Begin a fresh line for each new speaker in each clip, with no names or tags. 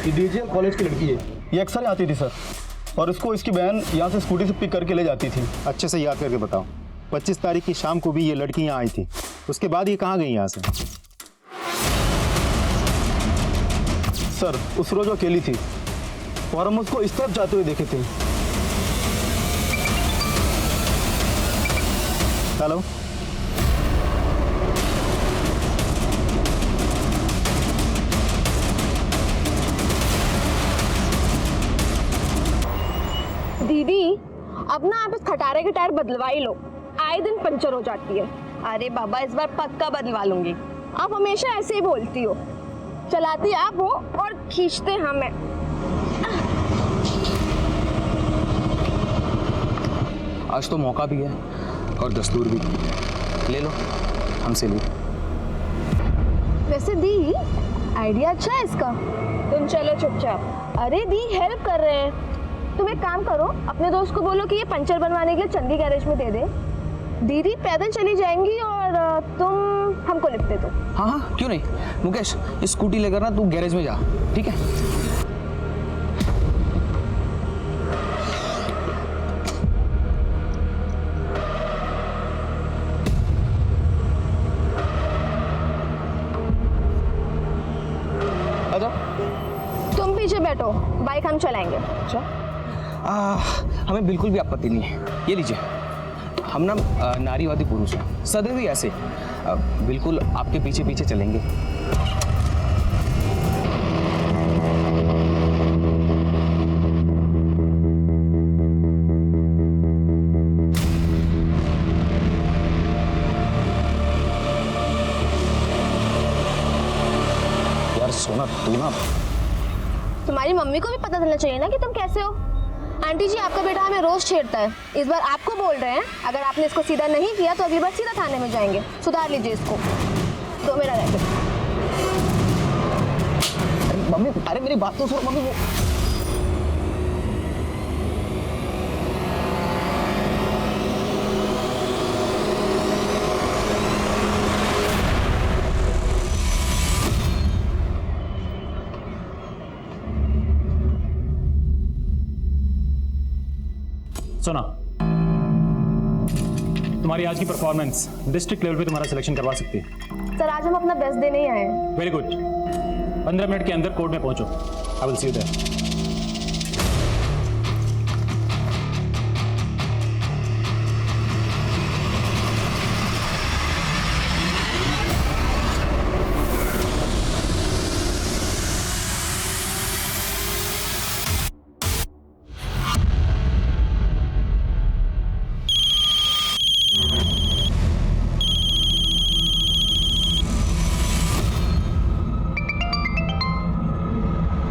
ये डीजीएल कॉलेज की लड़की है। ये अक्सर आती थी सर, और इसको इसकी बहन यहाँ से स्कूटी से पिक करके ले जाती थी।
अच्छे से याद करके बताओ, 25 तारीख की शाम को भी ये लड़की यहाँ आई थी, उसके बाद ये कहाँ गई यहाँ से?
सर उस रोज वो अकेली थी और हम उसको इस तरफ जाते हुए देखे थे।
हेलो,
दीदी अब ना आप इस खटारे के टायर बदलवा ही लो, आए दिन पंचर हो जाती है।
अरे बाबा इस बार पक्का बदलवा लूंगी।
आप हमेशा ऐसे ही बोलती हो, चलाती आप हो और खींचते हम हैं।
आज तो मौका भी है और दस्तूर भी, ले लो हमसे ली।
वैसे दी आइडिया अच्छा है इसका।
तुम चलो चुपचाप।
अरे दी हेल्प कर रहे हैं। तुम एक काम करो, अपने दोस्त को बोलो कि ये पंचर बनवाने के लिए चंदी गैरेज में दे दे। दीदी पैदल चली जाएंगी और तुम हमको लिफ्ट दे दो।
हाँ हाँ क्यों नहीं मुकेश, स्कूटी लेकर ना तू गैरेज में जा, ठीक है? आजा।
तुम पीछे बैठो, बाइक हम चलाएंगे।
अच्छा, हमें बिल्कुल भी आपत्ति नहीं है, ये लीजिए। हम ना नारीवादी पुरुष हैं, सदैव ही ऐसे बिल्कुल आपके पीछे पीछे चलेंगे। यार सोना तू ना,
तुम्हारी मम्मी को भी पता चलना चाहिए ना कि तुम कैसे हो। आंटी जी आपका बेटा हमें रोज छेड़ता है, इस बार आपको बोल रहे हैं अगर आपने इसको सीधा नहीं किया तो अगली बार सीधा थाने में जाएंगे। सुधार लीजिए इसको। तो मेरा रैकेट।
मम्मी अरे मेरी बात तो सुनो मम्मी। वो
सुना, तुम्हारी आज की परफॉर्मेंस डिस्ट्रिक्ट लेवल पे तुम्हारा सिलेक्शन करवा सकती है।
सर आज हम अपना बेस्ट देने ही आए हैं।
वेरी गुड, 15 मिनट के अंदर कोर्ट में पहुंचो। I will see you there.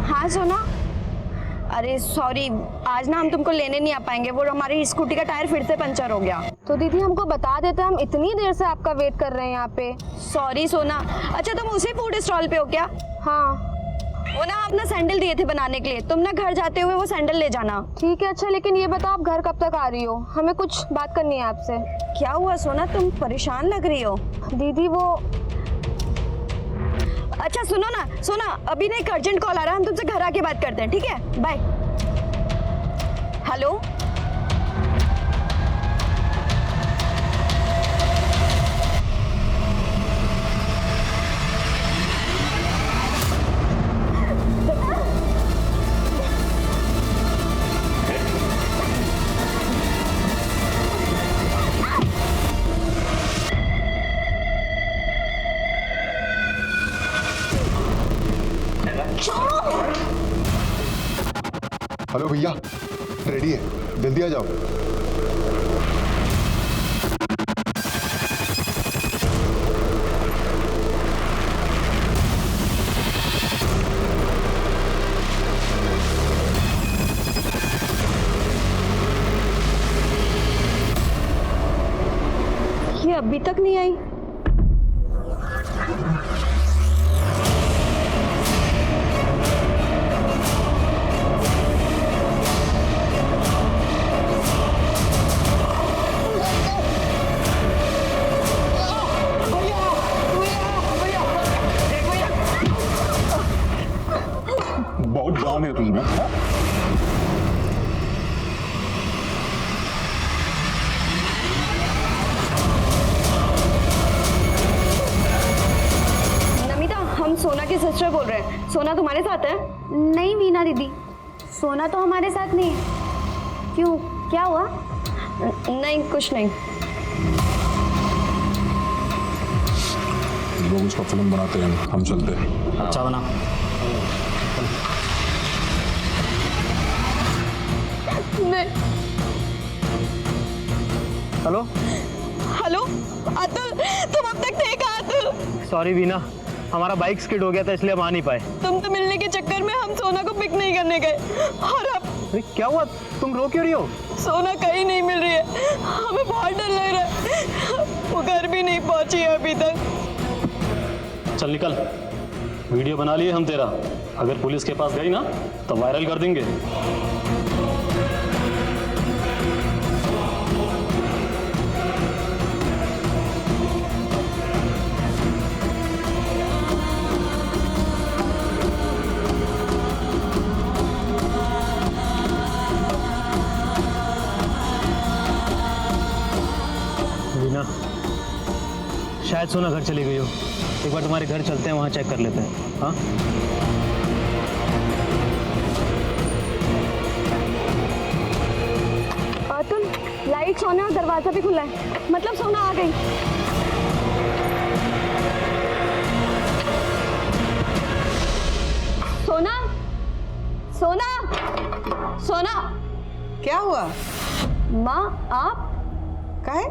हाँ सोना, अरे सॉरी आज ना हम तुमको लेने नहीं आ पाएंगे, वो हमारी स्कूटी का टायर फिर से पंचर हो गया।
तो दीदी हमको बता देते, हम इतनी देर से आपका वेट कर रहे हैं यहाँ पे।
सॉरी सोना। अच्छा तुम उसी फूड स्टॉल पे हो क्या?
हाँ
वो ना अपना सैंडल दिए थे बनाने के लिए, तुम ना घर जाते हुए वो सैंडल ले जाना।
ठीक है। अच्छा लेकिन ये बताओ आप घर कब तक आ रही हो, हमें कुछ बात करनी है आपसे।
क्या हुआ सोना, तुम परेशान लग रही हो?
दीदी वो
अच्छा सुनो ना, सोना अभी ना एक अर्जेंट कॉल आ रहा है, हम तुमसे घर आके बात करते हैं, ठीक है? बाय। हेलो
हेलो भैया, रेडी है, जल्दी आ जाओ।
ये अभी तक नहीं आई।
बहुत जान है तुमने, हाँ?
नमिता, हम सोना की सिस्टर बोल रहे हैं। सोना तुम्हारे साथ है?
नहीं वीना दीदी, सोना तो हमारे साथ नहीं है। क्यों, क्या हुआ?
नहीं, कुछ नहीं।
लोग उसका फिल्म बनाते हैं, हम चलते हैं।
अच्छा बना।
नहीं।
हेलो,
हेलो अतुल, तुम अब तक थे कहाँ? अतुल,
सॉरी वीना, हमारा बाइक स्किड हो गया था इसलिए हम आ नहीं पाए।
तुम तो मिलने के चक्कर में हम सोना को पिक नहीं करने गए, और अब
अरे क्या हुआ, तुम रो क्यों रही हो?
सोना कहीं नहीं मिल रही है। हमें बहुत डर लग रहा है, वो घर भी नहीं पहुंची है अभी तक।
चल निकल, वीडियो बना लिए हम तेरा। अगर पुलिस के पास गई ना तो वायरल कर देंगे।
वीना, शायद सोना घर चली गई हो। एक बार तुम्हारे घर चलते हैं, वहाँ चेक कर लेते हैं। हाँ,
अतुल, लाइट्स ऑन है और दरवाजा भी खुला है, मतलब सोना आ गई। सोना, सोना, सोना।
क्या हुआ?
माँ, आप?
काहे?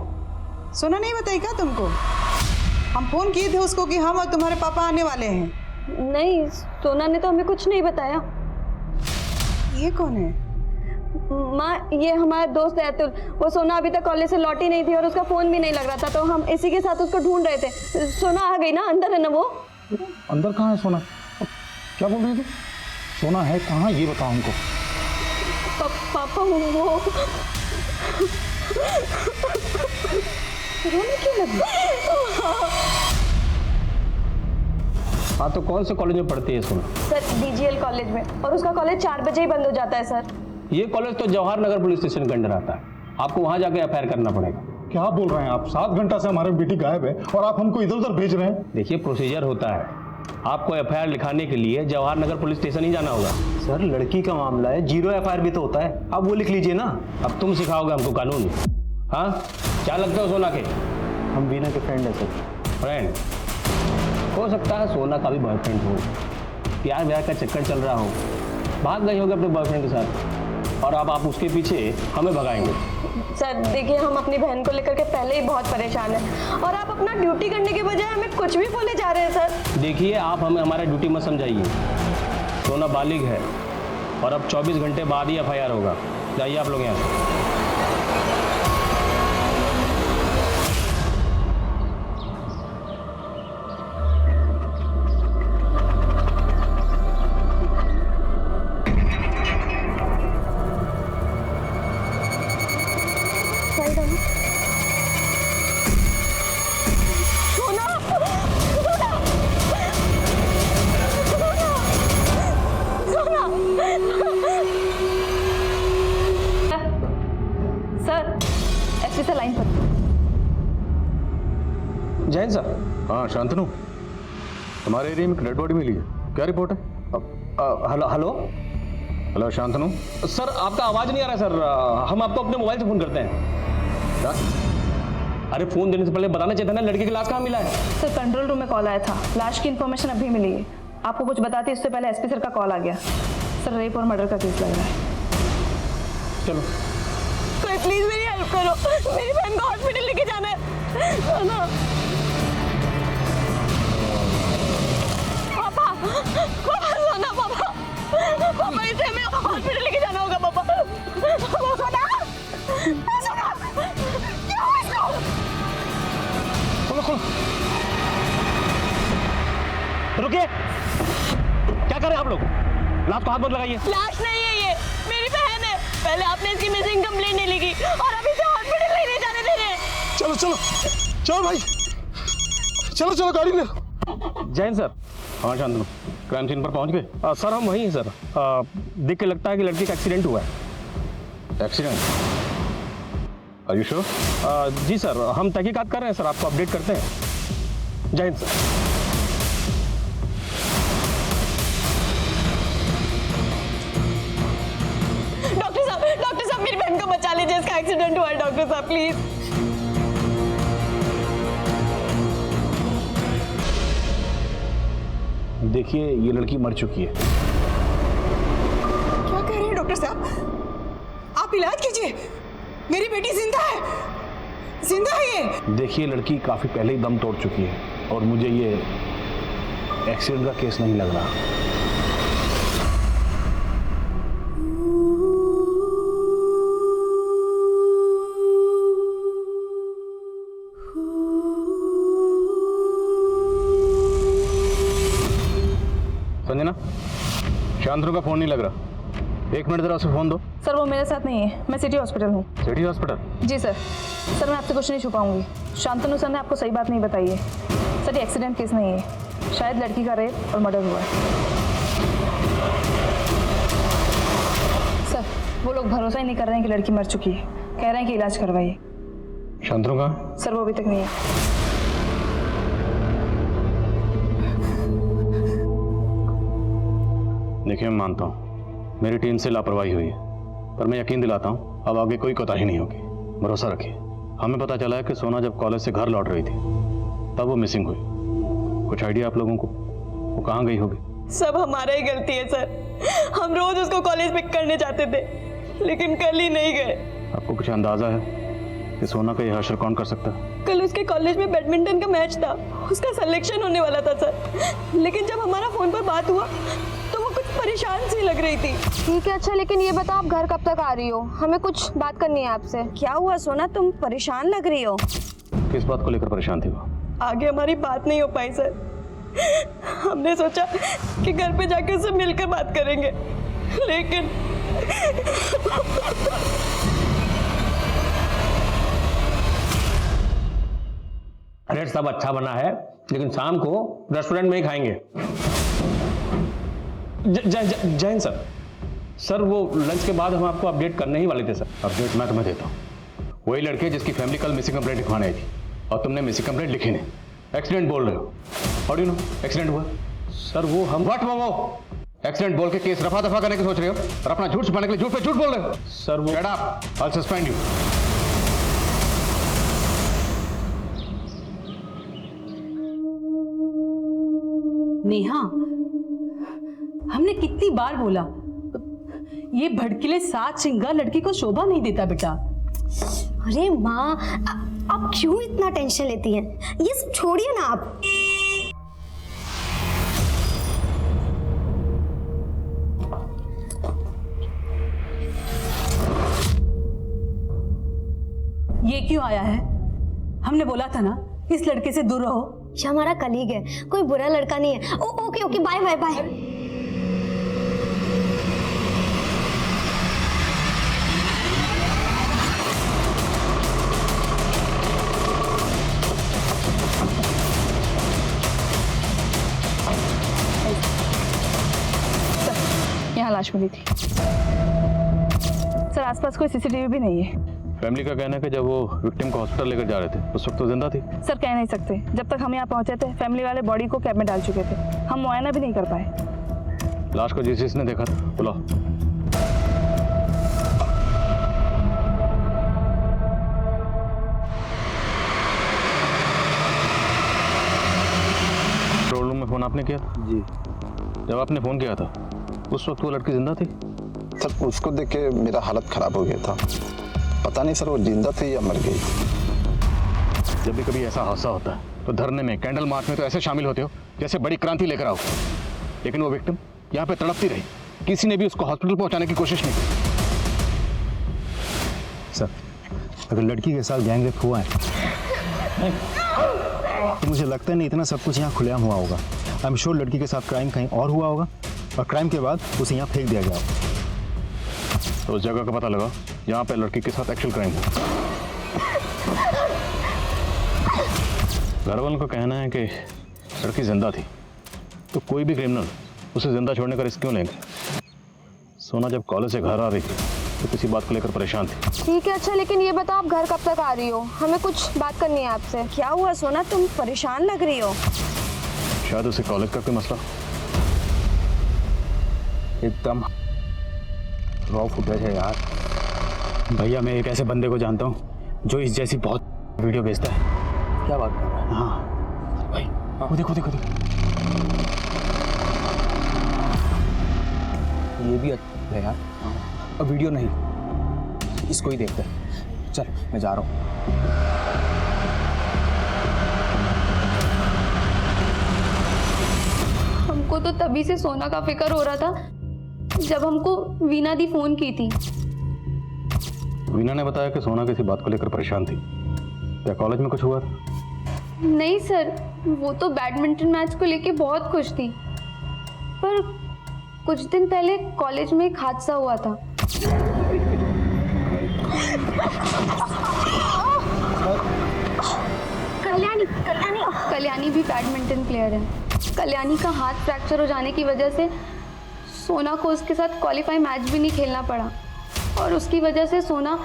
सोना नहीं बताई क्या तुमको? हम फोन किए थे उसको कि हम और तुम्हारे पापा आने वाले हैं।
नहीं, सोना ने तो हमें कुछ नहीं बताया।
ये कौन है?
माँ, ये हमारा दोस्त है अतुल। वो सोना अभी तक कॉलेज से लौटी नहीं थी और उसका फोन भी नहीं लग रहा था, तो हम इसी के साथ उसको ढूंढ रहे थे। सोना आ गई ना? अंदर है ना वो?
अंदर कहाँ है सोना? क्या बोल रही थी? सोना है कहाँ, ये बताओ हमको।
पापा, वो रोने क्यों लगी?
हाँ, तो कौन से कॉलेज में पढ़ती है सोना?
सर, DGL कॉलेज में, और उसका कॉलेज 4 बजे ही बंद हो जाता है सर।
ये कॉलेज तो जवाहर नगर पुलिस स्टेशन के अंडर आता है, आपको वहाँ जाके एफआईआर करना पड़ेगा।
क्या बोल रहे हैं आप? 7 घंटा से हमारी बेटी गायब है और आप हमको इधर उधर भेज रहे हैं।
देखिए, प्रोसीजर होता है, आपको एफआईआर लिखाने के लिए जवाहर नगर पुलिस स्टेशन ही जाना होगा।
सर लड़की का मामला है, 0 FIR भी तो होता है, आप वो लिख लीजिए ना।
अब तुम सिखाओगे हमको कानून? हाँ, क्या लगता हो सोना के?
हम वीना के फ्रेंड हैं सर।
फ्रेंड हो सकता है सोना का भी बॉयफ्रेंड हो, प्यार व्यार का चक्कर चल रहा हो, भाग गई होगी अपने बॉयफ्रेंड के साथ, और अब आप उसके पीछे हमें भगाएंगे।
सर देखिए, हम अपनी बहन को लेकर के पहले ही बहुत परेशान हैं, और आप अपना ड्यूटी करने के बजाय हमें कुछ भी बोले जा रहे हैं सर।
देखिए, आप हमें हमारा ड्यूटी मत समझाइए। सोना बालिग है और अब 24 घंटे बाद ही एफआईआर होगा। जाइए आप लोग यहाँ से।
से लाइन पर।
जैन सर।
हाँ शांतनु, हमारे एरिया में एक डेड बॉडी मिली है, क्या रिपोर्ट है?
Hello hello
hello Shantanu.
Sir, आपका आवाज नहीं आ रहा सर, हम आपको अपने मोबाइल से फोन करते हैं।
क्या?
अरे फोन देने से पहले बताना चाहिए था ना, लड़के की लाश कहाँ मिला है?
सर कंट्रोल रूम में कॉल आया था, लाश की इन्फॉर्मेशन अभी मिली है। आपको कुछ बताती उससे पहले एसपी सर का कॉल आ गया। सर रेप और मर्डर का केस लग रहा है।
चलो
कोई प्लीज मेरी हेल्प करो, मेरी बहन को हॉस्पिटल लेके जाना है ना। पापा, पापा सोना, पापा पापा इसे हमें हॉस्पिटल लेके जाना होगा। पापा सोना, सोना क्या हुआ इसको?
खोलो खोलो, रुकिए, क्या कर रहे हैं आप लोग? लाश को हाथ मत लगाइए।
लाश नहीं है ये, मेरी बहन है। पहले आपने इसकी मिसिंग कंप्लेंट नहीं लिखी और अभी से हॉस्पिटल नहीं जाने दे रहे।
चलो चलो चलो भाई, चलो चलो गाड़ी ले।
जैन सर, हाँ शांतनु, क्राइम सीन पर पहुंच गए? सर हम वहीं हैं सर। देख के लगता है कि लड़की का एक्सीडेंट हुआ है।
एक्सीडेंट? Are you sure?
जी सर, हम तहकीकात कर रहे हैं सर, आपको अपडेट करते हैं। जय हिंद सर।
डॉक्टर साहब मेरी बहन को बचा लीजिए, इसका एक्सीडेंट हुआ है डॉक्टर साहब प्लीज।
देखिए ये लड़की मर चुकी है।
क्या कह रहे हैं डॉक्टर साहब? आप इलाज कीजिए, मेरी बेटी जिंदा है, जिंदा है ये।
देखिए लड़की काफी पहले ही दम तोड़ चुकी है और मुझे ये एक्सीडेंट का केस नहीं लग रहा।
संजना, शांतनु का फोन नहीं लग रहा। 1 मिनट जरा उसे फोन दो।
सर वो मेरे साथ नहीं है, मैं सिटी हॉस्पिटल हूँ।
City hospital?
जी सर। सर मैं आपसे कुछ नहीं छुपाऊंगी, शांतनु सर ने आपको सही बात नहीं बताई है। सर ये एक्सीडेंट केस नहीं है, शायद लड़की का रेप और मर्डर हुआ है। सर वो लोग भरोसा ही नहीं कर रहे हैं कि लड़की मर चुकी है, कह रहे हैं कि इलाज करवाइए।
शांतनु कहाँ?
सर वो अभी तक नहीं है।
देखिए मैं मानता हूँ मेरी टीम से लापरवाही हुई है, पर मैं यकीन दिलाता हूँ अब आगे कोई कोताही नहीं होगी। भरोसा रखिए। हमें पता चला है कि सोना जब कॉलेज से घर लौट रही थी तब वो मिसिंग हुई। कुछ आइडिया आप लोगों को वो कहाँ गई होगी?
सब हमारा ही गलती है सर, हम रोज उसको कॉलेज पिक करने जाते थे लेकिन कल ही नहीं गए।
आपको कुछ अंदाजा है कि सोना का यह हश्र कौन कर सकता है?
कल उसके कॉलेज में बैडमिंटन का मैच था, उसका सिलेक्शन होने वाला था सर, लेकिन जब हमारा फोन पर बात हुआ तो वो कुछ परेशान सी लग रही थी।
ठीक है, अच्छा लेकिन ये बताओ आप घर कब तक आ रही हो? हमें कुछ बात करनी है आपसे।
क्या हुआ सोना, तुम परेशान लग रही हो?
किस बात को लेकर परेशान थी वो?
आगे हमारी बात नहीं हो पाई सर, हमने सोचा कि घर पे जाके उससे मिलकर बात करेंगे, लेकिन
रेट सब अच्छा बना है, लेकिन शाम को रेस्टोरेंट में ही खाएंगे। जय हिंद सर। सर वो लंच के बाद हम आपको अपडेट करने ही वाले थे सर।
अपडेट मैं तुम्हें देता हूँ। वही लड़के जिसकी फैमिली कल मिसिंग कंप्लेंट लिखवाने आई थी और तुमने मिसिंग कंप्लेंट लिखी नहीं, एक्सीडेंट बोल रहे हो। How do you know accident हुआ?
सर वो हम
व्हाट वो एक्सीडेंट बोल के केस रफा दफा करने की सोच रहे हो और अपना झूठ छुपाने के लिए झूठ पे झूठ बोल रहे हो।
सर वो
shut up, I will suspend you.
Neha, हमने कितनी बार बोला, ये भड़कीले सात श्रृंगार लड़की को शोभा नहीं देता बेटा।
अरे माँ, आप क्यों इतना टेंशन लेती हैं? ये सब छोड़िए ना आप।
ये क्यों आया है? हमने बोला था ना इस लड़के से दूर रहो।
ये हमारा कलीग है, कोई बुरा लड़का नहीं है। Okay okay, bye bye bye.
यहाँ लाश मिली थी सर। आसपास कोई सीसीटीवी भी नहीं है।
फैमिली का कहना है कि जब वो विक्टिम को हॉस्पिटल लेकर जा रहे थे उस वक्त तो जिंदा थी।
सर कह नहीं सकते, जब तक हम यहाँ पहुंचे थे फैमिली वाले बॉडी को कैब में डाल चुके थे, हम मुआयना भी नहीं कर पाए।
लाश को जिसने देखा था बुलाओ। कंट्रोल रूम में फोन आपने किया?
जी।
जब आपने फोन किया था उस वक्त वो लड़की जिंदा थी?
सर उसको देख के मेरा हालत खराब हो गया था, पता नहीं सर वो जिंदा थी या मर गई।
जब भी कभी ऐसा हादसा होता है तो धरने में, कैंडल मार्च में तो ऐसे शामिल होते हो जैसे बड़ी क्रांति लेकर आओ, लेकिन वो विक्टिम यहाँ पे तड़पती रही, किसी ने भी उसको हॉस्पिटल पहुंचाने की कोशिश नहीं की।
सर अगर लड़की के साथ गैंग रेप हुआ है तो मुझे लगता नहीं इतना सब कुछ यहाँ खुलेआम हुआ होगा। आई एम श्योर लड़की के साथ क्राइम कहीं और हुआ होगा और क्राइम के बाद उसे यहाँ फेंक दिया गया होगा।
तो उस जगह का पता लगा यहाँ पे लड़की के साथ एक्चुअल क्राइम हुआ। घर वालों का कहना है कि लड़की जिंदा थी, तो कोई भी क्रिमिनल उसे जिंदा छोड़ने का रिस्क क्यों लेंगे? सोना जब कॉलेज से घर आ रही थी तो किसी बात को लेकर परेशान थी।
ठीक है, अच्छा लेकिन ये बताओ आप घर कब तक आ रही हो? हमें कुछ बात करनी है आपसे।
क्या हुआ सोना, तुम परेशान लग रही हो?
शायद उसे कॉलेज का कोई मसला।
एकदम रॉ फुटेज है यार। भैया मैं एक ऐसे बंदे को जानता हूँ जो इस जैसी बहुत वीडियो भेजता है। क्या बात कर रहा है? हाँ भाई, वो देखो देखो देखो, ये भी अच्छा है यार। अब वीडियो नहीं, इसको ही देखते हैं। चल मैं जा रहा हूँ।
हमको तो तभी से सोना का फिक्र हो रहा था जब हमको वीना दी फोन की थी।
वीना ने बताया कि सोना किसी बात को लेकर परेशान थी। क्या कॉलेज में कुछ हुआ था?
नहीं सर, वो तो बैडमिंटन मैच को लेके बहुत खुश थी, पर कुछ दिन पहले कॉलेज में एक हादसा हुआ था। कल्याणी भी बैडमिंटन प्लेयर है। कल्याणी का हाथ फ्रैक्चर हो जाने की वजह से सोना को उसके साथ क्वालिफाई मैच भी नहीं खेलना पड़ा और उसकी वजह से सोना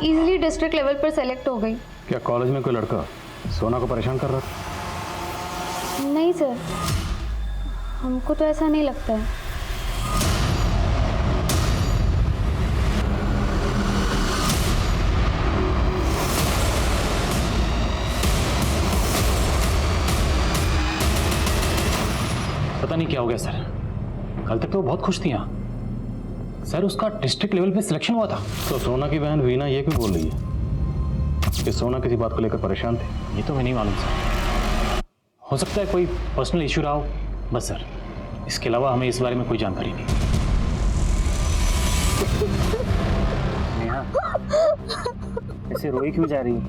इजीली डिस्ट्रिक्ट लेवल पर सेलेक्ट हो गई।
क्या कॉलेज में कोई लड़का सोना को परेशान कर रहा था?
नहीं सर, हमको तो ऐसा नहीं लगता है।
पता नहीं क्या हो गया सर, कल तक तो वो बहुत खुश थी यहाँ। सर उसका डिस्ट्रिक्ट लेवल पे सिलेक्शन हुआ था।
तो सोना की बहन वीना ये क्यों बोल रही है कि सोना किसी बात को लेकर परेशान थी?
ये तो मैं नहीं मालूम सर, हो सकता है कोई पर्सनल इशू रहा हो बस सर, इसके अलावा हमें इस बारे में कोई जानकारी नहीं। नेहा ऐसे रोई क्यों जा रही है?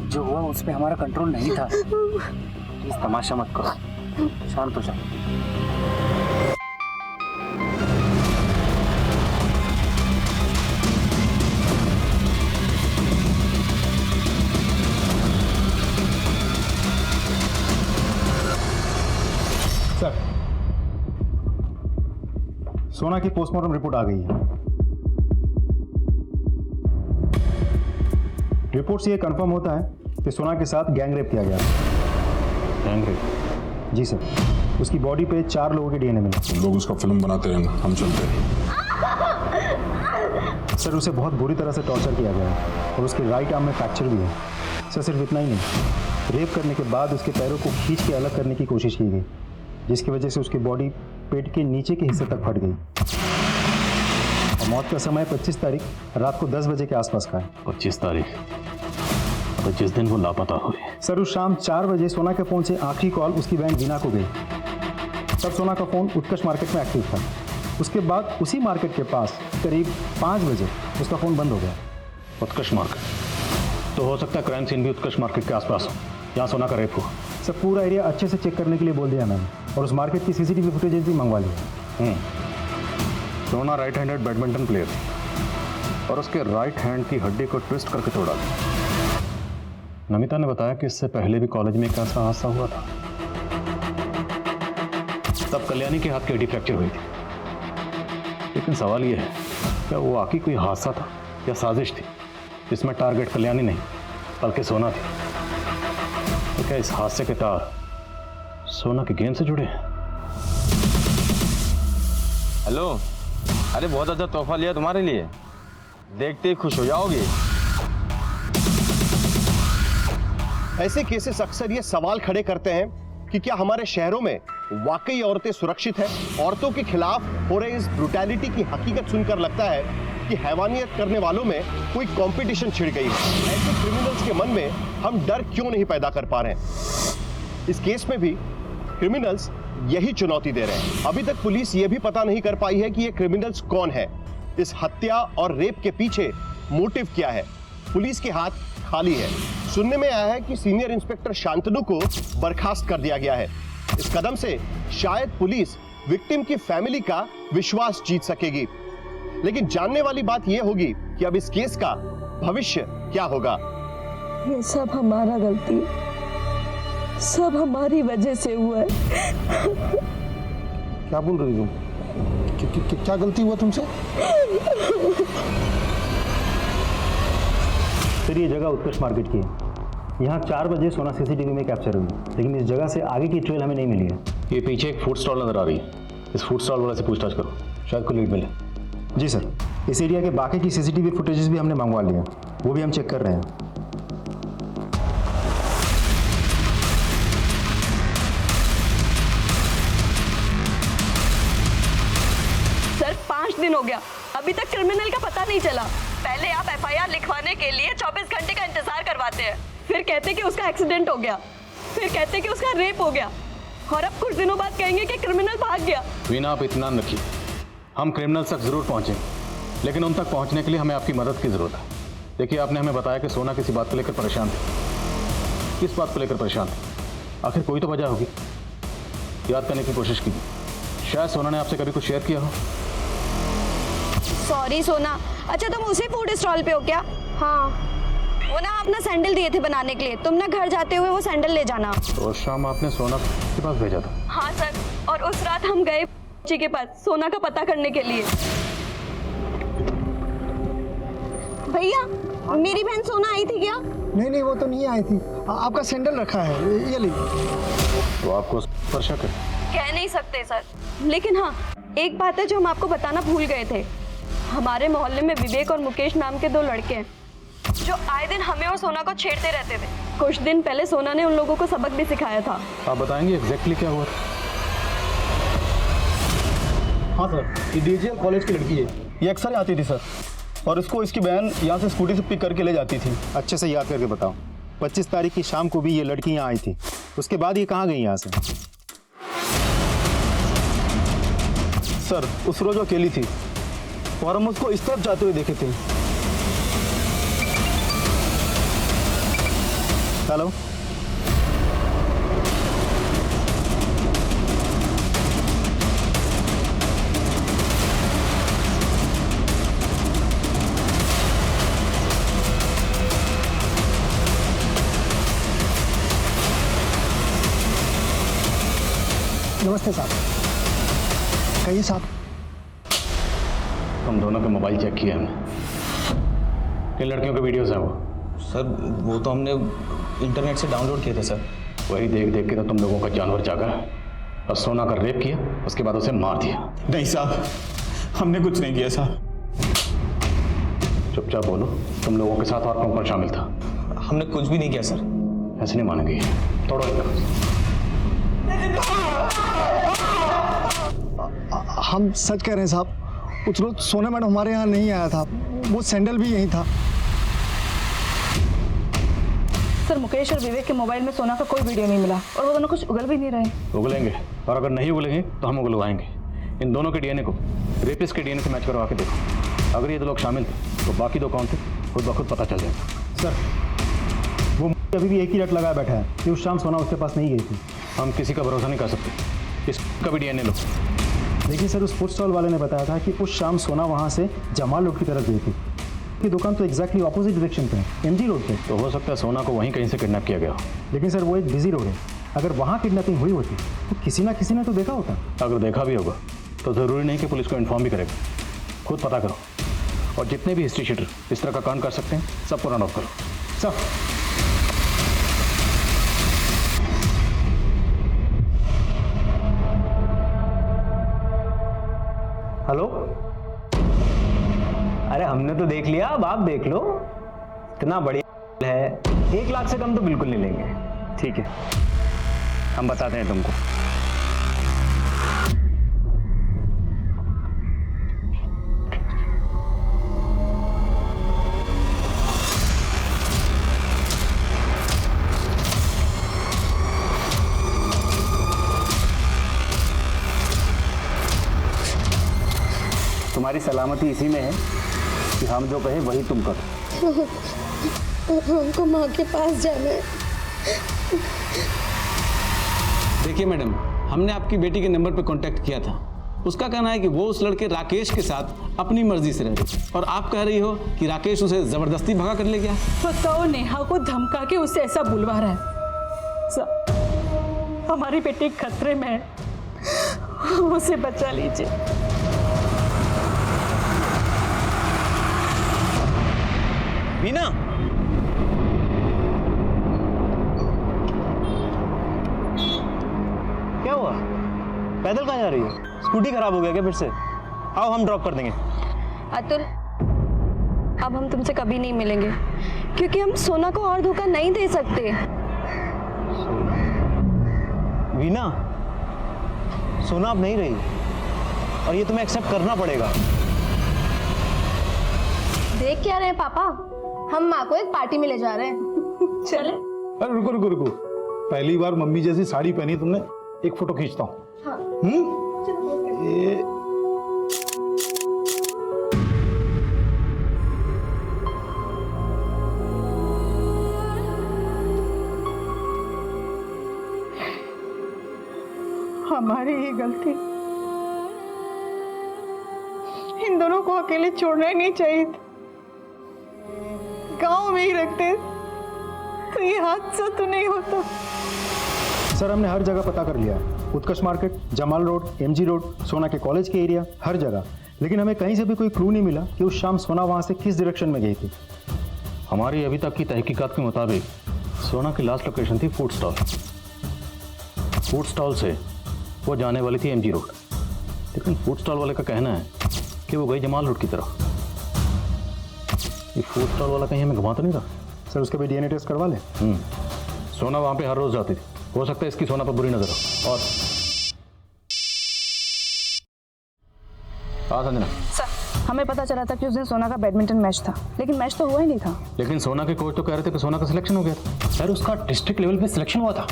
जो हुआ उस पर हमारा कंट्रोल नहीं था। प्लीज तमाशा मत करो, शांत हो जाओ।
सर, सोना की पोस्टमार्टम रिपोर्ट आ गई है। रिपोर्ट से यह कंफर्म होता है कि सोना के साथ गैंग रेप किया गया।
Gang rape?
जी सर, उसकी बॉडी पे 4 लोगों के डीएनए मिले।
लोग उसका फिल्म बनाते रहना, हम चलते हैं।
सर उसे बहुत बुरी तरह से टॉर्चर किया गया है और उसके राइट आर्म में फ्रैक्चर भी है। सर सिर्फ इतना ही नहीं, रेप करने के बाद उसके पैरों को खींच के अलग करने की कोशिश की गई, जिसकी वजह से उसकी बॉडी पेट के नीचे के हिस्से तक फट गई। और मौत का समय 25 तारीख रात को 10 बजे के आसपास का है।
25 तारीख, तो जिस दिन वो लापता हुई।
सर उस शाम 4 बजे सोना के फ़ोन से आखिरी कॉल उसकी बहन वीना को गई। तब सोना का फ़ोन उत्कर्ष मार्केट में एक्टिव था। उसके बाद उसी मार्केट के पास करीब 5 बजे उसका फ़ोन बंद हो गया।
उत्कर्ष मार्केट, तो हो सकता है क्राइम सीन भी उत्कर्ष मार्केट के आसपास हो, जहाँ सोना का रेप हुआ।
सर पूरा एरिया अच्छे से चेक करने के लिए बोल दिया मैंने, और उस मार्केट की सीसीटीवी फुटेज भी मंगवा ली।
सोना राइट हैंडेड बैडमिंटन प्लेयर थी और उसके राइट हैंड की हड्डी को ट्विस्ट करके तोड़ा गया। नमिता ने बताया कि इससे पहले भी कॉलेज में एक ऐसा हादसा हुआ था। तब कल्याणी के हाथ की हड्डी फ्रैक्चर हुई थी। लेकिन सवाल यह है, क्या वो वाकई कोई हादसा था या साजिश थी जिसमें टारगेट कल्याणी नहीं बल्कि सोना थी? तो क्या इस हादसे के तार सोना के गेम से जुड़े हैं?
हेलो, अरे बहुत अच्छा तोहफा लिया तुम्हारे लिए, देखते ही खुश हो जाओगे।
ऐसे केसेस अक्सर ये सवाल खड़े करते हैं कि क्या हमारे शहरों में वाकई औरतें सुरक्षित हैं? औरतों के खिलाफ हो रहे इस ब्रुटैलिटी की हकीकत सुनकर लगता है कि हैवानियत करने वालों में कोई कंपटीशन छिड़ गई है। ऐसे क्रिमिनल्स के मन में हम डर क्यों नहीं पैदा कर पा रहे हैं? इस केस में भी क्रिमिनल्स यही चुनौती दे रहे हैं। अभी तक पुलिस ये भी पता नहीं कर पाई है कि ये क्रिमिनल्स कौन है, इस हत्या और रेप के पीछे मोटिव क्या है। पुलिस के हाथ खाली है। सुनने में आया है कि सीनियर इंस्पेक्टर शांतनु को बर्खास्त कर दिया गया है। इस कदम से शायद पुलिस विक्टिम की फैमिली का विश्वास जीत सकेगी। लेकिन जानने वाली बात यह होगी कि अब इस केस का भविष्य क्या होगा।
ये सब हमारा गलती, सब हमारी वजह से हुआ है।
क्या बोल रही हो तुम? क्या गलती हुआ तुमसे?
सर ये जगह उत्कर्ष मार्केट की है। यहाँ 4 बजे सोना सीसीटीवी में कैप्चर हुई, लेकिन इस जगह से आगे की ट्रेल हमें नहीं मिली है।
ये पीछे एक फूड स्टॉल नजर आ रही है, इस फूड स्टॉल वाले से पूछताछ करो, शायद कोई लीड मिले।
जी सर, इस एरिया के बाकी की सीसीटीवी फुटेजेस भी हमने मंगवा लिया, वो भी हम चेक कर रहे हैं।
सर 5 दिन हो गया, अभी तक क्रिमिनल का पता नहीं चला। पहले आप एफआईआर लिखवाने के लिए 24 घंटे का इंतजार करवाते हैं, फिर कहते कि उसका एक्सीडेंट हो गया, फिर कहते कि उसका रेप हो गया, और अब कुछ दिनों बाद कहेंगे कि क्रिमिनल भाग गया।
वीना आप इत्मीनान रखिए, हम क्रिमिनल्स तक जरूर पहुंचेंगे, लेकिन उन तक पहुंचने के लिए हमें आपकी मदद की जरूरत है। देखिए, आपने हमें बताया कि सोना किसी बात को लेकर परेशान थी। किस बात को लेकर परेशान थी? आखिर कोई तो वजह होगी। याद करने की कोशिश कीजिए, शायद सोना ने आपसे कभी कुछ शेयर किया हो।
सॉरी सोना। अच्छा तुम उसी फूड स्टॉल पे हो क्या?
हाँ।
वो ना अपना सैंडल दिए थे बनाने के लिए, तुम ना घर जाते हुए वो सैंडल ले जाना।
तो उस शाम आपने सोना के पास भेजा था?
हाँ सर, और उस रात हम गए जी के पास सोना का पता करने के लिए।
भैया, मेरी बहन सोना आई थी क्या?
नहीं, वो तो नहीं आई थी। आपका सैंडल रखा है, ये ली।
तो आपको पर शक है?
कह नहीं सकते सर, लेकिन हाँ एक बात है जो हम आपको बताना भूल गए थे। हमारे मोहल्ले में विवेक और मुकेश नाम के 2 लड़के हैं जो आए दिन हमें और सोना को छेड़ते रहते थे। कुछ दिन पहले सोना ने उन लोगों को सबक भी सिखाया था।
आप बताएंगे एग्जैक्टली क्या हुआ?
हाँ सर, ये डीजीएल कॉलेज की लड़की है, ये अक्सर आती थी सर, और इसको इसकी बहन यहाँ से स्कूटी से पिक करके ले जाती थी।
अच्छे से याद करके बताओ, 25 तारीख की शाम को भी ये लड़की यहाँ आई थी, उसके बाद ये कहाँ गई यहाँ से?
सर उस रोज अकेली थी और हम उसको इस तरफ जाते हुए देखे थे।
हेलो,
नमस्ते साहब। कहिए साहब।
हम दोनों के मोबाइल चेक किए हमने, किन लड़कियों के वीडियोस हैं वो?
सर वो तो हमने इंटरनेट से डाउनलोड किए थे सर।
वही देख देख के तो तुम लोगों का जानवर जागा और सोना का रेप किया, उसके बाद उसे मार दिया।
नहीं साहब, हमने कुछ नहीं किया साहब।
चुपचाप बोलो, तुम लोगों के साथ और कौन कौन शामिल था?
हमने कुछ भी नहीं किया सर।
ऐसे नहीं मानेंगे, तोड़ो इनको।
हम सच कह रहे हैं साहब, उस रोज सोना मैडम हमारे यहाँ नहीं आया था, वो सैंडल भी यहीं था।
सर मुकेश और विवेक के मोबाइल में सोना का कोई वीडियो नहीं मिला और वो दोनों कुछ उगल भी नहीं रहे।
उगलेंगे, और अगर नहीं उगलेंगे तो हम उगलवाएंगे। इन दोनों के डीएनए को रेपिस्ट के डीएनए से मैच करवा के देखो, अगर ये 2 लोग शामिल थे तो बाकी 2 कौन थे खुद ब खुद पता चल जाएगा।
सर वो अभी भी एक ही रट लगाया बैठा है कि उस शाम सोना उसके पास नहीं गई थी।
हम किसी का भरोसा नहीं कर सकते, इसका भी डीएनए लो।
लेकिन सर उस फूड स्टॉल वाले ने बताया था कि उस शाम सोना वहाँ से जमाल रोड की तरफ गई थी, की दुकान तो एग्जैक्टली ऑपोजिट डायरेक्शन पे है, एमजी रोड पे।
तो हो सकता है सोना को वहीं कहीं से किडनैप किया गया हो।
लेकिन सर वो एक बिजी रोड है, अगर वहाँ किडनैपिंग हुई होती तो किसी ना किसी ने तो देखा होता।
अगर देखा भी होगा तो ज़रूरी नहीं कि पुलिस को इन्फॉर्म भी करेगा। खुद पता करो, और जितने भी हिस्ट्री शीटर इस तरह का कांड कर सकते हैं सबको रन ऑफ करो।
सब
हेलो, अरे हमने तो देख लिया, अब आप देख लो। इतना बढ़िया है, 1 लाख से कम तो बिल्कुल नहीं लेंगे।
ठीक है, हम बताते हैं तुमको। तुम्हारी सलामती इसी में है कि हम जो कहें वही तुम करो।
हमको माँ के पास जाना है।
देखिए मैडम, हमने आपकी बेटी के नंबर पर कांटेक्ट किया था। उसका कहना है कि वो उस लड़के राकेश के साथ अपनी मर्जी से रह रही, और आप कह रही हो कि राकेश उसे जबरदस्ती भगा कर ले गया।
बताओ नेहा को धमका के उसे ऐसा बुलवा रहा है।
हमारी बेटी खतरे में है, उसे बचा लीजिए।
वीना, क्या हुआ? पैदल कहाँ जा रही हो? स्कूटी खराब हो गया क्या फिर से? आओ हम ड्रॉप कर देंगे।
अतुल, अब हम तुमसे कभी नहीं मिलेंगे क्योंकि हम सोना को और धोखा नहीं दे सकते।
वीना, सोना अब नहीं रही और ये तुम्हें एक्सेप्ट करना पड़ेगा।
देख क्या रहे हैं पापा? हम माँ को एक पार्टी में ले जा रहे हैं।
चले।
अरे रुको रुको रुको, पहली बार मम्मी जैसी साड़ी पहनी तुमने, एक फोटो खींचता हूँ।
हाँ।
हमारी ही गलती, इन दोनों को अकेले छोड़ना ही नहीं चाहिए था। गांव में ही रखते तो ये हादसा तो नहीं होता।
सर हमने हर जगह पता कर लिया है, Utkarsh market, Jamal road, MG road, Sona के कॉलेज के एरिया, हर जगह, लेकिन हमें कहीं से भी कोई क्लू नहीं मिला कि उस शाम सोना वहां से किस डायरेक्शन में गई थी।
हमारी अभी तक की तहकीकात के मुताबिक सोना की लास्ट लोकेशन थी फूड स्टॉल। फूड स्टॉल से वो जाने वाली थी एमजी रोड, लेकिन फूड स्टॉल वाले का कहना है कि वो गई जमाल रोड की तरफ। ये फूड स्टॉल वाला कहीं हमें घुमा तो नहीं रहा?
सर उसका भी डीएनए टेस्ट करवा लें।
सोना वहाँ पे हर रोज जाती थी, हो सकता है इसकी सोना पर बुरी नजर हो। और हाँ संजना
सर, हमें पता चला था कि उस दिन सोना का बैडमिंटन मैच था, लेकिन मैच तो हुआ ही नहीं था।
लेकिन सोना के कोच तो कह रहे थे कि सोना का सिलेक्शन हो गया था।
सर उसका डिस्ट्रिक्ट लेवल पे सिलेक्शन हुआ था।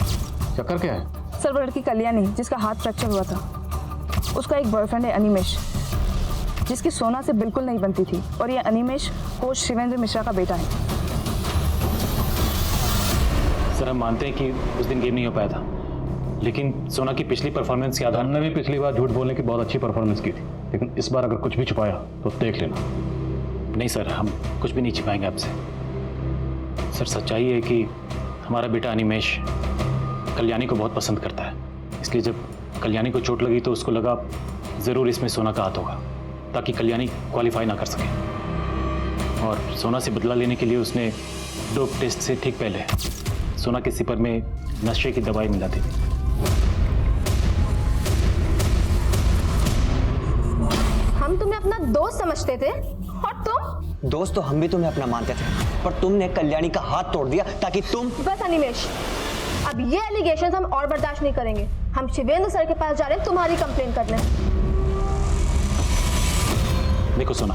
चक्कर क्या है?
सर वो लड़की कल्याणी जिसका हाथ फ्रैक्चर हुआ था, उसका एक बॉयफ्रेंड है अनिमेश, जिसकी सोना से बिल्कुल नहीं बनती थी, और ये अनिमेश कोच शिवेंद्र मिश्रा का बेटा है।
सर हम मानते हैं कि उस दिन गेम नहीं हो पाया था, लेकिन सोना की पिछली परफॉर्मेंस के आधार
हमने भी पिछली बार झूठ बोलने की बहुत अच्छी परफॉर्मेंस की थी, लेकिन इस बार अगर कुछ भी छुपाया तो देख लेना।
नहीं सर, हम कुछ भी नहीं छिपाएंगे आपसे। सर सच्चाई है कि हमारा बेटा अनिमेश कल्याणी को बहुत पसंद करता है, इसलिए जब कल्याणी को चोट लगी तो उसको लगा ज़रूर इसमें सोना का हाथ होगा, ताकि कल्याणी क्वालिफाई ना कर सके। और सोना से बदला लेने के लिए उसने डोप टेस्ट से ठीक पहले सोना के सिपर में नशे की दवाई मिला दी।
हम तुम्हें अपना दोस्त समझते थे और तुम?
दोस्त तो हम भी तुम्हें अपना मानते थे, पर तुमने कल्याणी का हाथ तोड़ दिया ताकि तुम।
बस अनिमेश, अब ये एलिगेशंस हम और बर्दाश्त नहीं करेंगे। हम शिवेंद्र सर के पास जा रहे हैं तुम्हारी कंप्लेंट करने।
देखो सोना,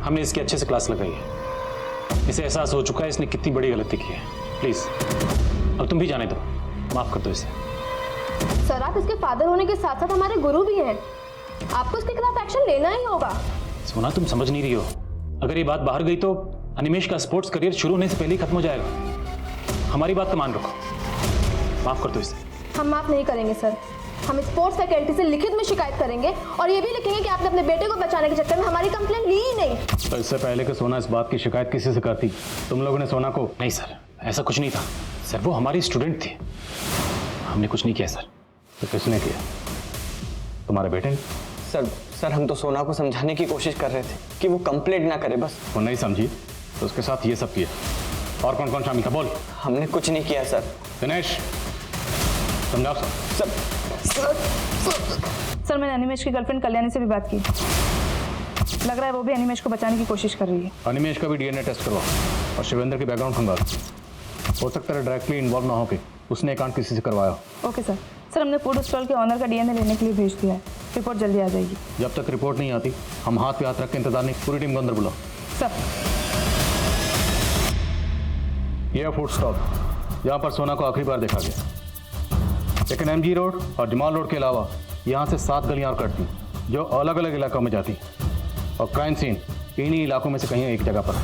हमने इसकी अच्छे से क्लास लगाई है, इसे एहसास हो चुका है इसने कितनी बड़ी गलती की है। प्लीज अब तुम भी जाने दो, माफ कर दो इसे।
सर आप इसके फादर होने के साथ साथ हमारे गुरु भी हैं, आपको इसके खिलाफ एक्शन लेना ही होगा।
सोना तुम समझ नहीं रही हो, अगर ये बात बाहर गई तो अनिमेश का स्पोर्ट्स करियर शुरू होने से पहले ही खत्म हो जाएगा। हमारी बात का मान रखो, माफ कर दो इसे।
हम माफ नहीं करेंगे सर, हम स्पोर्ट्स फैकल्टी से लिखित में शिकायत करेंगे और ये भी लिखेंगे कि आपने अपने बेटे को बचाने के चक्कर में हमारी कंप्लेंट ली ही नहीं।
तो इससे पहले कि सोना इस बात की शिकायत किसी से करती, तुम लोगों ने सोना को।
नहीं सर, ऐसा कुछ नहीं था सर, वो हमारी स्टूडेंट थी, हमने कुछ नहीं किया सर।
तो किसने किया? तुम्हारे बेटे?
सर हम तो सोना को समझाने की कोशिश कर रहे थे कि वो कंप्लेंट ना करे, बस।
वो नहीं समझी तो उसके साथ ये सब किया। और कौन कौन शामिल था बोल।
हमने कुछ नहीं किया सर।
दिनेश समझाओ सर।
सर मैंने अनिमेश की गर्लफ्रेंड कल्याणी से भी बात की, लग रहा है वो भी अनिमेश को बचाने की कोशिश कर रही है।
अनिमेश का भी डीएनए टेस्ट करवाओ और शिवेंद्र की बैकग्राउंड खंगालो, हो सकता है डायरेक्टली इन्वॉल्व ना होके उसने कांड किसी से करवाया।
Okay sir. सर हमने फूड स्टॉल के ऑनर का डीएनए लेने के लिए भेज दिया है, रिपोर्ट जल्दी आ जाएगी।
जब तक रिपोर्ट नहीं आती हम हाथ पे हाथ रख के इंतजार नहीं, पूरी टीम को अंदर बुलाओ।
सर
यह फूड स्टॉल, यहाँ पर सोना को आखिरी बार देखा गया, लेकिन एमजी रोड और जमाल रोड के अलावा यहाँ से 7 गलियाँ और कटती जो अलग अलग इलाकों में जाती, और क्राइम सीन इन्हीं इलाकों में से कहीं एक जगह पर है।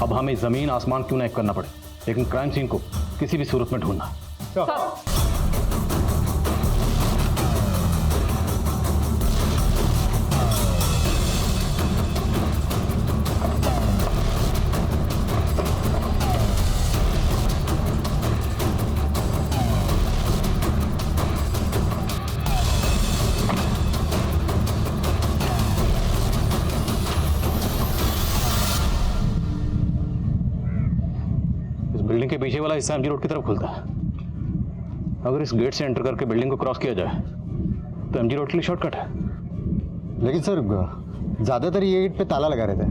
अब हमें ज़मीन आसमान क्यों ना एक करना पड़े, लेकिन क्राइम सीन को किसी भी सूरत में ढूंढना है। बिल्डिंग के पीछे वाला हिस्सा एमजी रोड की तरफ खुलता है। अगर इस गेट से एंटर करके बिल्डिंग को क्रॉस किया जाए तो एमजी रोड के लिए शॉर्टकट है।
लेकिन सर ज़्यादातर ये गेट पे ताला लगा रहता है।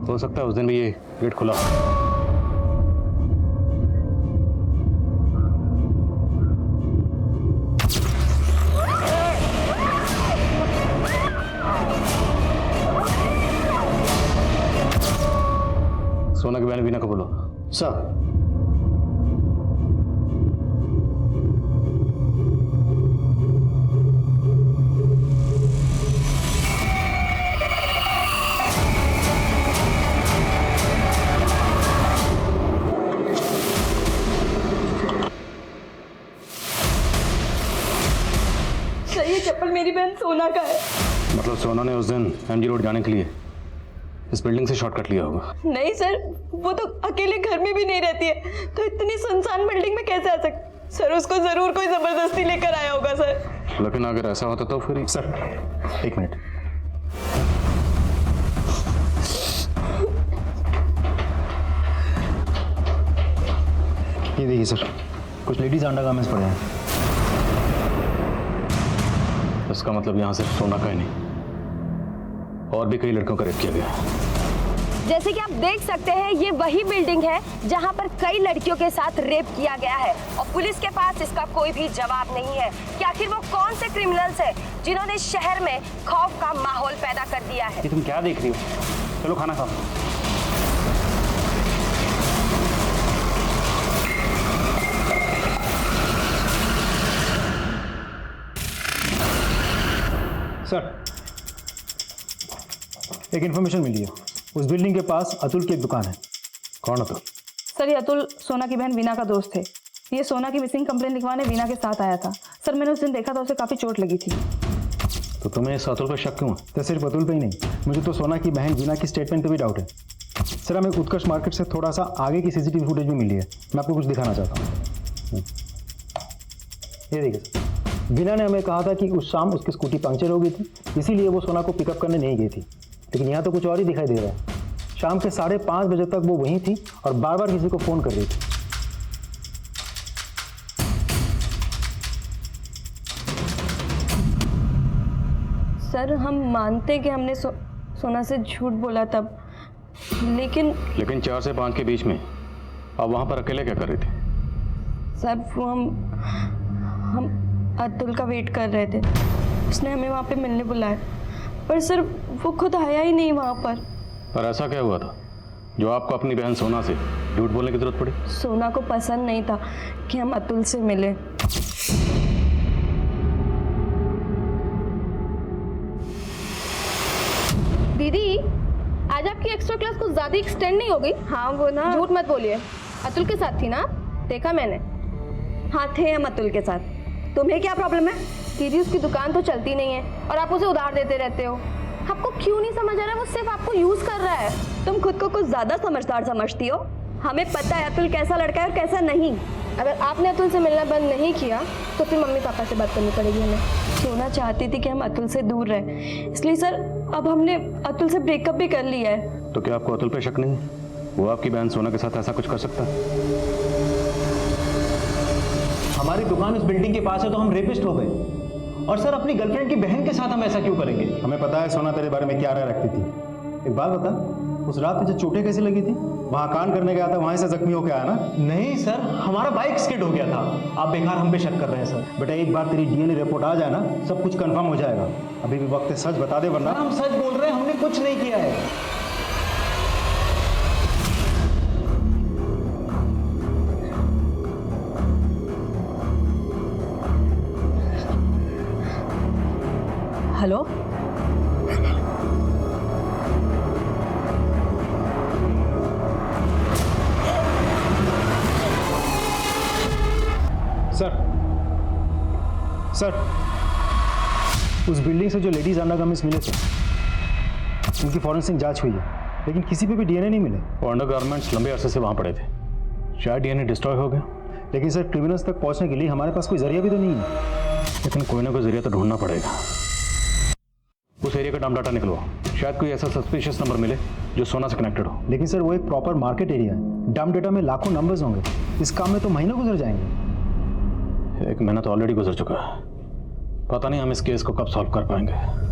हो सकता है उस दिन भी ये गेट खुला हो। सोना की बहन वीना को बोलो।
सर।
सर ये चप्पल मेरी बहन सोना का है।
मतलब सोना ने उस दिन एमजी रोड जाने के लिए इस बिल्डिंग से शॉर्टकट लिया होगा।
नहीं सर, वो तो अकेले घर में भी नहीं रहती है, तो इतनी सुनसान बिल्डिंग में कैसे आ सकती? सर उसको जरूर कोई जबरदस्ती लेकर आया होगा सर।
लेकिन अगर ऐसा होता तो फिर
सर एक मिनट। ये देखिए सर, कुछ लेडीज अंडरगारमेंट्स पड़े हैं।
इसका मतलब यहाँ सिर्फ सोना का ही नहीं, और भी कई लड़कियों का रेप किया गया।
जैसे कि आप देख सकते हैं, ये वही बिल्डिंग है जहां पर कई लड़कियों के साथ रेप किया गया है और पुलिस के पास इसका कोई भी जवाब नहीं है कि आखिर वो कौन से क्रिमिनल्स हैं जिन्होंने शहर में खौफ का माहौल पैदा कर दिया है।
ये तुम क्या देख रही हो? चलो खाना खाओ।
सर एक इन्फॉर्मेशन मिली है, उस बिल्डिंग के पास अतुल की एक दुकान है।
कौन अतुल?
सर ये अतुल सोना की बहन वीना का दोस्त थे। ये सोना की मिसिंग कंप्लेंट लिखवाने वीना के साथ आया था। सर मैंने उस दिन देखा था, उसे काफ़ी चोट लगी थी।
तो तुम्हें इस अतुल पर शक क्यों है?
तो सिर्फ अतुल पे ही नहीं, मुझे तो सोना की बहन वीना की स्टेटमेंट पे भी डाउट है। सर हमें उत्कर्ष मार्केट से थोड़ा सा आगे की सीसीटीवी फुटेज भी मिली है, मैं आपको कुछ दिखाना चाहता हूँ। ये देखिए, वीना ने हमें कहा था कि उस शाम उसकी स्कूटी पंक्चर हो गई थी, इसीलिए वो सोना को पिकअप करने नहीं गई थी। लेकिन यहाँ तो कुछ और ही दिखाई दे रहा है। शाम के 5:30 बजे तक वो वहीं थी और बार बार किसी को फ़ोन कर रही थी।
सर हम मानते हैं कि हमने सोना से झूठ बोला तब, लेकिन
4 से 5 के बीच में आप वहाँ पर अकेले क्या कर रहे थे?
सर वो हम अतुल का वेट कर रहे थे, उसने हमें वहाँ पे मिलने बुलाया, पर सर वो खुद आया ही नहीं वहाँ पर।
पर ऐसा क्या हुआ था जो आपको अपनी बहन सोना से झूठ बोलने की जरूरत पड़ी?
सोना को पसंद नहीं था कि हम अतुल से मिले।
दीदी आज आपकी एक्स्ट्रा क्लास कुछ ज्यादा एक्सटेंड नहीं हो गई?
हाँ वो ना,
झूठ मत बोलिए, अतुल के साथ थी ना? देखा मैंने।
हाँ थे हम अतुल के साथ। तुम्हें क्या प्रॉब्लम है?
दीदी उसकी दुकान तो चलती नहीं है और आप उसे उधार देते रहते हो। आपको क्यों नहीं समझ आ रहा है? वो सिर्फ आपको यूज कर रहा है।
तुम खुद को कुछ ज्यादा समझदार समझती हो। हमें पता है अतुल कैसा लड़का है और कैसा नहीं।
अगर आपने अतुल से मिलना बंद नहीं किया तो फिर मम्मी पापा से बात करनी पड़ेगी हमें।
सोना चाहती थी कि हम अतुल से दूर रहें, इसलिए सर अब हमने अतुल से ब्रेकअप भी कर लिया है।
तो क्या आपको अतुल पे शक नहीं है? वो आपकी बहन सोना के साथ ऐसा कुछ कर सकता है?
हमारी दुकान इस बिल्डिंग के पास है तो हम रेपिस्ट हो गए, और सर अपनी गर्लफ्रेंड की बहन के साथ हम ऐसा क्यों करेंगे?
हमें पता है सोना तेरे बारे में क्या राय रखती थी। एक बात बता, उस रात तुझे चोटें कैसे लगी थी? वहाँ कांड करने गया था, वहाँ से जख्मी होकर आया ना?
नहीं सर, हमारा बाइक स्किड हो गया था। आप बेकार हम पे शक कर रहे हैं सर।
बेटा एक बार तेरी डीएनए रिपोर्ट आ जाए ना, सब कुछ कंफर्म हो जाएगा। अभी भी वक्त है, सच बता दे वरना।
हम सच बोल रहे हैं, हमने कुछ नहीं किया है।
हेलो
सर उस बिल्डिंग से जो लेडीज अंडरगारमेंट्स मिले थे उनकी फॉरेंसिक जांच हुई है, लेकिन किसी पे भी डीएनए नहीं मिले।
वो अंडरगारमेंट्स लंबे अरसे से वहाँ पड़े थे, शायद डीएनए डिस्ट्रॉय हो गया।
लेकिन सर क्रिमिनल्स तक पहुँचने के लिए हमारे पास कोई जरिया भी तो नहीं है।
लेकिन कोई ना कोई जरिया तो ढूंढना पड़ेगा। उस एरिया का नाम डाटा निकलवाओ। शायद कोई ऐसा सस्पिशियस नंबर मिले जो सोना से कनेक्टेड हो।
लेकिन सर वो एक प्रॉपर मार्केट एरिया है, डंप डेटा में लाखों नंबर्स होंगे, इस काम में तो महीनों गुजर जाएंगे।
1 महीना तो ऑलरेडी गुजर चुका है, पता नहीं हम इस केस को कब सॉल्व कर पाएंगे।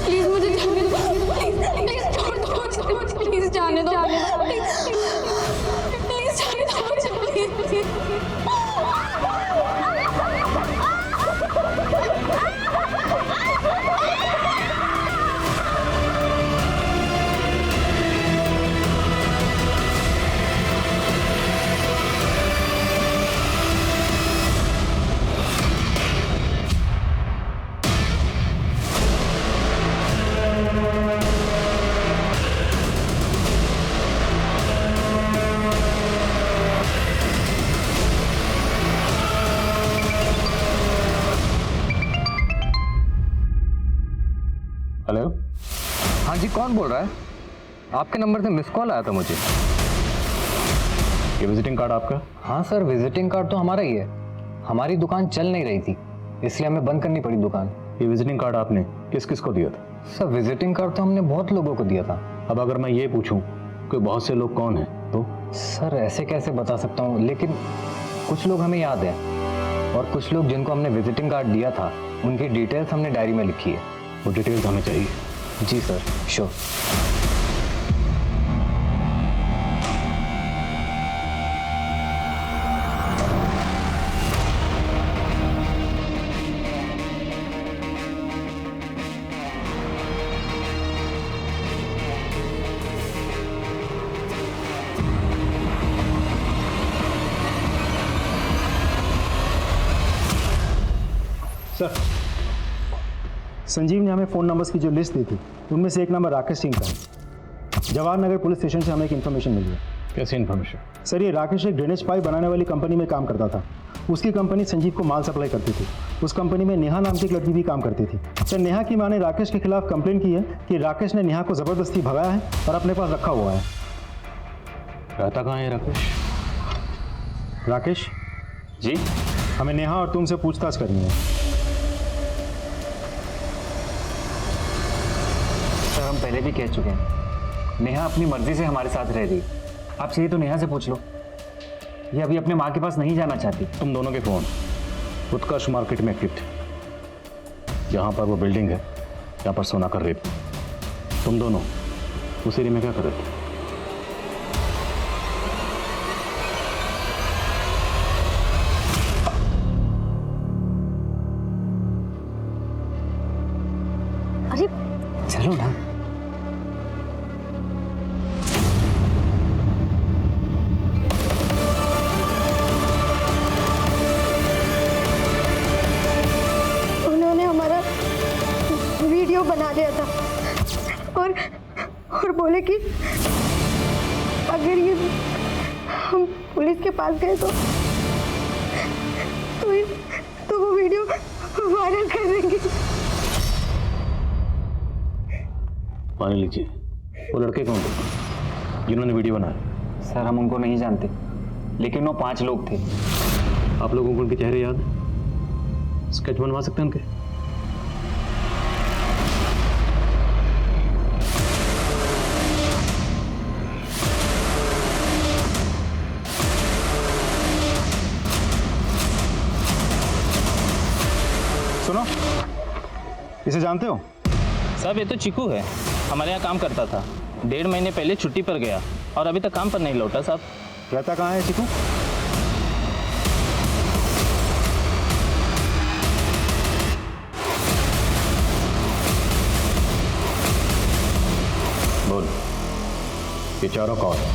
प्लीज मुझे जाने दो, प्लीज छोड़ दो, प्लीज जाने दो, प्लीज जाने दो मुझे, प्लीज।
हेलो,
हाँ जी, कौन बोल रहा है? आपके नंबर से मिस कॉल आया था मुझे।
ये विजिटिंग कार्ड आपका?
हाँ सर, विजिटिंग कार्ड तो हमारा ही है। हमारी दुकान चल नहीं रही थी, इसलिए हमें बंद करनी पड़ी दुकान।
ये विजिटिंग कार्ड आपने किस किस को दिया था?
सर विजिटिंग कार्ड तो हमने बहुत लोगों को दिया था।
अब अगर मैं ये पूछूं कि बहुत से लोग कौन हैं तो?
सर ऐसे कैसे बता सकता हूँ, लेकिन कुछ लोग हमें याद है और कुछ लोग जिनको हमने विजिटिंग कार्ड दिया था उनकी डिटेल्स हमने डायरी में लिखी है।
वो डिटेल्स हमें चाहिए।
जी सर, श्योर।
सर, संजीव ने हमें फ़ोन नंबर्स की जो लिस्ट दी थी उनमें से एक नंबर राकेश सिंह का है। जवाहर नगर पुलिस स्टेशन से हमें एक इन्फॉर्मेशन मिली है।
कैसी इन्फॉर्मेशन?
सर ये राकेश एक ड्रेनेज पाइप बनाने वाली कंपनी में काम करता था। उसकी कंपनी संजीव को माल सप्लाई करती थी। उस कंपनी में नेहा नाम की एक लड़की भी काम करती थी। सर नेहा की मां ने राकेश के खिलाफ कंप्लेन की है कि राकेश ने नेहा को ज़बरदस्ती भगाया है और अपने पास रखा हुआ है।
रहता कहाँ है राकेश?
राकेश
जी,
हमें नेहा और तुमसे पूछताछ करनी है।
सर हम पहले भी कह चुके हैं, नेहा अपनी मर्जी से हमारे साथ रह रही। आप चाहिए तो नेहा से पूछ लो, ये अभी अपने माँ के पास नहीं जाना चाहती।
तुम दोनों के फ़ोन उत्कर्ष मार्केट में एक्टिव थे, जहाँ पर वो बिल्डिंग है जहाँ पर सोना का रेप। तुम दोनों उस एरिया में क्या कर रहे थे?
अरे
चलो ना।
उन्होंने हमारा वीडियो बना लिया था और बोले कि अगर ये हम पुलिस के पास गए तो वो वीडियो वायरल कर देंगे।
मान लीजिए वो लड़के कौन थे जिन्होंने वीडियो बनाया?
सर हम उनको नहीं जानते, लेकिन वो 5 लोग थे।
आप लोगों को उनके चेहरे याद है? स्केच बनवा सकते हैं उनके?
सुनो, इसे जानते हो?
साहब ये तो चिकू है, हमारे यहाँ काम करता था। 1.5 महीने पहले छुट्टी पर गया और अभी तक काम पर नहीं लौटा साहब।
रहता कहाँ है चिकू?
बोल, ये चारों कौन है?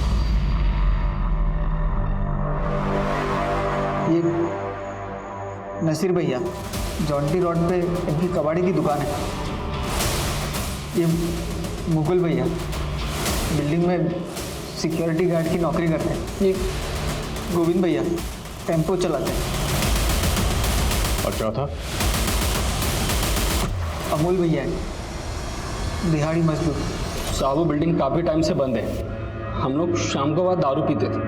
ये नसीर भैया, जॉन्टी रोड पे इनकी कबाड़ी की दुकान है। ये मुकुल भैया, बिल्डिंग में सिक्योरिटी गार्ड की नौकरी करते हैं। ये गोविंद भैया, टेम्पो चलाते हैं।
और चौथा?
अमूल भैया है, दिहाड़ी मजदूर।
साहब वो बिल्डिंग काफ़ी टाइम से बंद है। हम लोग शाम को बाद दारू पीते थे।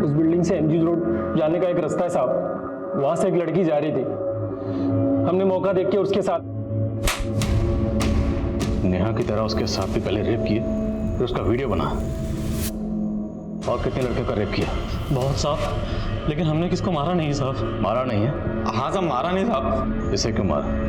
उस बिल्डिंग से एमजी रोड जाने का एक रास्ता है साहब, वहाँ से एक लड़की जा रही थी। हमने मौका देख के उसके साथ
नेहा की तरह उसके साथ भी पहले रेप किए, फिर उसका वीडियो बना। और कितने लड़के का रेप किया?
बहुत साहब, लेकिन हमने किसको मारा नहीं साहब।
मारा नहीं है?
हाँ साहब, मारा नहीं साहब।
इसे क्यों मारा?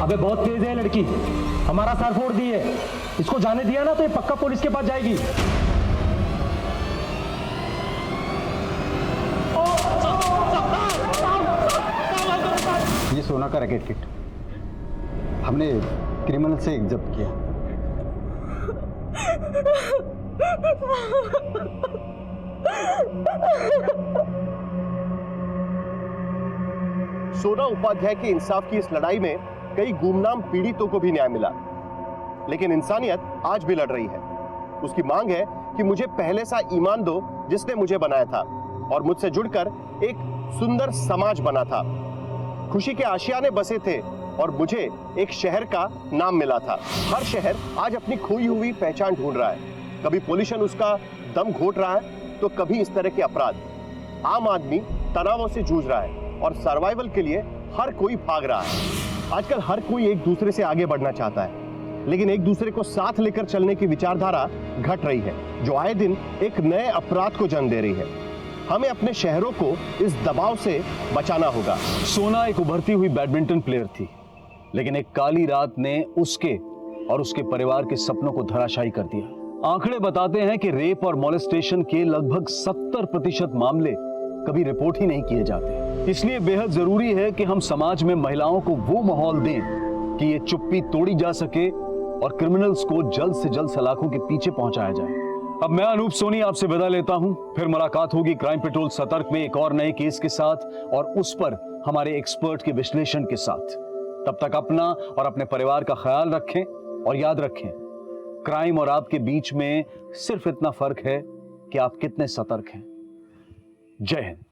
अबे बहुत तेज है लड़की, हमारा सर फोड़ दी है। इसको जाने दिया ना तो ये पक्का पुलिस के पास जाएगी।
ये सोना का रैकेट किट हमने क्रिमिनल से जब्त किया।
सोना उपाध्याय के इंसाफ की इस लड़ाई में कई गुमनाम पीड़ितों को भी न्याय मिला, लेकिन इंसानियत आज भी लड़ रही है। उसकी मांग है कि मुझे पहले सा ईमान दो जिसने मुझे बनाया था और मुझसे जुड़कर एक सुंदर समाज बना था। खुशी के आशियाने बसे थे और मुझे एक शहर का नाम मिला था। हर शहर आज अपनी खोई हुई पहचान ढूंढ रहा है। कभी पॉल्यूशन उसका दम घोट रहा है तो कभी इस तरह के अपराध। आम आदमी तनावों से जूझ रहा है और सर्वाइवल के लिए हर कोई भाग रहा है। आजकल हर कोई एक दूसरे से आगे बढ़ना चाहता है, लेकिन एक दूसरे को साथ लेकर चलने की विचारधारा घट रही है, जो आए दिन एक नए अपराध को जन्म दे रही है। हमें अपने शहरों को इस दबाव से बचाना होगा।
सोना एक उभरती हुई बैडमिंटन प्लेयर थी, लेकिन एक काली रात ने उसके और उसके परिवार के सपनों को धराशायी कर दिया। आंकड़े बताते हैं कि रेप और मॉलेस्टेशन के लगभग 70% मामले कभी रिपोर्ट ही नहीं किए जाते। इसलिए बेहद जरूरी है कि हम समाज में महिलाओं को वो माहौल दें कि ये चुप्पी तोड़ी जा सके और क्रिमिनल्स को जल्द से जल्द सलाखों के पीछे पहुंचाया जाए। अब मैं अनूप सोनी आपसे विदा लेता हूं। फिर मुलाकात होगी क्राइम पेट्रोल सतर्क में एक और नए केस के साथ और उस पर हमारे एक्सपर्ट के विश्लेषण के साथ। तब तक अपना और अपने परिवार का ख्याल रखें और याद रखें, क्राइम और आपके बीच में सिर्फ इतना फर्क है कि आप कितने सतर्क हैं। जय हिंद।